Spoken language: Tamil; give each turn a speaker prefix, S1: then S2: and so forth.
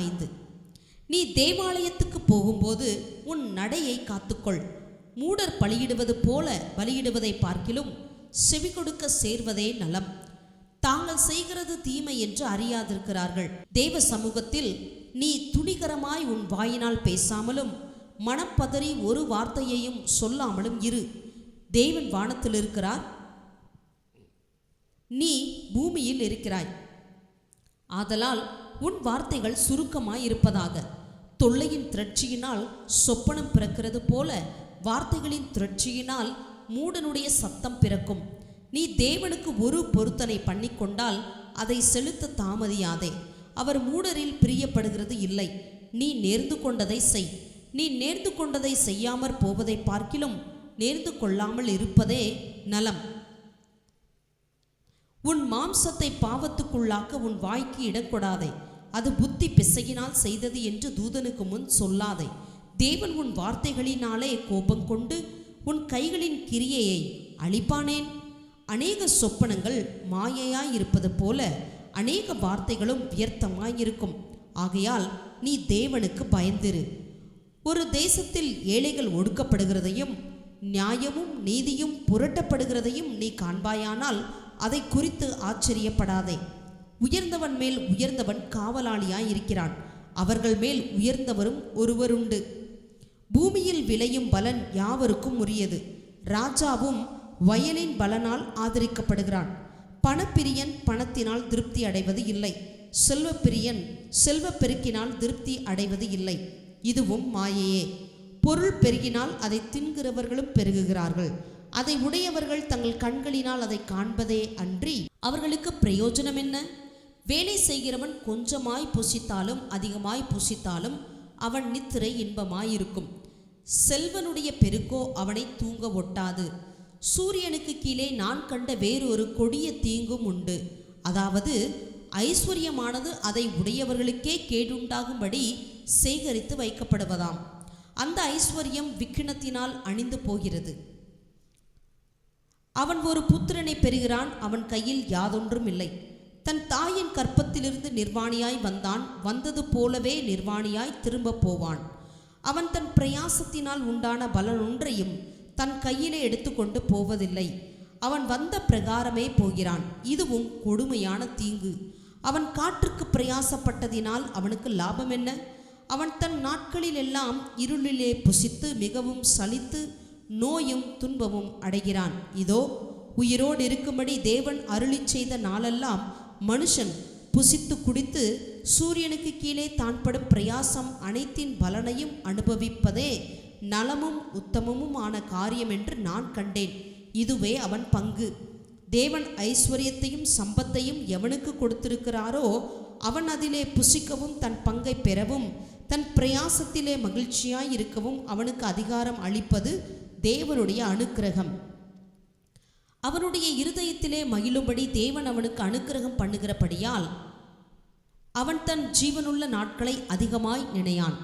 S1: 5. நீ தேவாலயத்துக்கு போகும்போது உன் நடையை காத்துக்கொள். மூடர் பலியிடுவது போல பலியிடுவதை பார்க்கிலும் செவி கொடுக்க சேர்வதே நலம். தாங்கள் செய்கிறது தீமை என்று அறியாதிருக்கிறார்கள். தேவ சமூகத்தில் நீ துணிகரமாய் உன் வாயினால் பேசாமலும் மனப்பதறி ஒரு வார்த்தையையும் சொல்லாமலும் இரு. தேவன் வானத்தில் இருக்கிறார், நீ பூமியில் இருக்கிறாய். ஆதலால் உன் வார்த்தைகள் சுருக்கமாய் இருப்பதாக. தொல்லையின் திரட்சியினால் சொப்பனம் பிறக்கிறது போல வார்த்தைகளின் திரட்சியினால் மூடனுடைய சத்தம் பிறக்கும். நீ தேவனுக்கு ஒரு பொருத்தனை பண்ணிக்கொண்டால் அதை செலுத்த தாமதியாதே. அவர் மூடரில் பிரியப்படுகிறது இல்லை. நீ நேர்ந்து கொண்டதை செய். நீ நேர்ந்து கொண்டதை செய்யாமற் போவதை பார்க்கிலும் நேர்ந்து கொள்ளாமல் இருப்பதே நலம். உன் மாம்சத்தை பாவத்துக்குள்ளாக்க உன் வாய்க்கு இடக்கூடாதே. அது புத்தி பிசையினால் செய்தது என்று தூதனுக்கு முன் சொல்லாதே. தேவன் உன் வார்த்தைகளினாலே கோபம் கொண்டு உன் கைகளின் கிரியையை அழிப்பானேன்? அநேக சொப்பனங்கள் மாயையாயிருப்பது போல அநேக வார்த்தைகளும் வியர்த்தமாயிருக்கும். ஆகையால் நீ தேவனுக்கு பயந்திரு. ஒரு தேசத்தில் ஏழைகள் ஒடுக்கப்படுகிறதையும் நியாயமும் நீதியும் புரட்டப்படுகிறதையும் நீ காண்பாயானால் அதை குறித்து ஆச்சரியப்படாதே. உயர்ந்தவன் மேல் உயர்ந்தவன் காவலாளியாயிருக்கிறான். அவர்கள் மேல் உயர்ந்தவரும் ஒருவருண்டு. பூமியில் விளையும் பலன் யாவருக்கும் உரியது. ராஜாவும் வயலின் பலனால் ஆதரிக்கப்படுகிறான். பணப்பிரியன் பணத்தினால் திருப்தி அடைவது இல்லை. செல்வப்பிரியன் செல்வப்பெருக்கினால் திருப்தி அடைவது இல்லை. இதுவும் மாயையே. பொருள் பெருகினால் அதை தின்கிறவர்களும் பெருகுகிறார்கள். அதை உடையவர்கள் தங்கள் கண்களினால் அதை காண்பதே அன்றி அவர்களுக்கு பிரயோஜனம் என்ன? வேலை செய்கிறவன் கொஞ்சமாய் புசித்தாலும் அதிகமாய் புசித்தாலும் அவன் நித்திரை இன்பமாயிருக்கும். செல்வனுடைய பெருக்கோ அவனை தூங்க ஒட்டாது. சூரியனுக்கு கீழே நான் கண்ட வேறொரு கொடிய தீங்கும் உண்டு. அதாவது ஐஸ்வர்யமானது அதை உடையவர்களுக்கே கேடுண்டாகும்படி சேகரித்து வைக்கப்படுவதாம். அந்த ஐஸ்வர்யம் விக்கினத்தினால் அணிந்து போகிறது. அவன் ஒரு புத்திரனை பெறுகிறான். அவன் கையில் யாதொன்றும் இல்லை. தன் தாயின் கற்பத்திலிருந்து நிர்வாணியாய் வந்தான். வந்தது போலவே நிர்வாணியாய் திரும்ப போவான். அவன் தன் பிரயாசத்தினால் உண்டான பலனொன்றையும் தன் கையிலே எடுத்துக்கொண்டு போவதில்லை. அவன் வந்த பிரகாரமே போகிறான். இதுவும் கொடுமையான தீங்கு. அவன் காற்றுக்கு பிரயாசப்பட்டதினால் அவனுக்கு லாபம் என்ன? அவன் தன் நாட்களில் எல்லாம் இருளிலே புசித்து மிகவும் சலித்து நோயும் துன்பமும் அடைகிறான். இதோ உயிரோடு இருக்கும்படி தேவன் அருளி செய்த நாளெல்லாம் மனுஷன் புசித்து குடித்து சூரியனுக்கு கீழே தான் படும் பிரயாசம் அனைத்தின் பலனையும் அனுபவிப்பதே நலமும் உத்தமமும் ஆன காரியம் என்று நான் கண்டேன். இதுவே அவன் பங்கு. தேவன் ஐஸ்வர்யத்தையும் சம்பத்தையும் எவனுக்கு கொடுத்திருக்கிறாரோ அவன் அதிலே புசிக்கவும் தன் பங்கை பெறவும் தன் பிரயாசத்திலே மகிழ்ச்சியாய் இருக்கவும் அவனுக்கு அதிகாரம் அளிப்பது தேவனுடைய அனுக்கிரகம். அவனுடைய இருதயத்திலே மகிழும்படி தேவன் அவனுக்கு அனுக்கிரகம் பண்ணுகிறபடியால் அவன் தன் ஜீவனுள்ள நாட்களை அதிகமாய் நினையான்.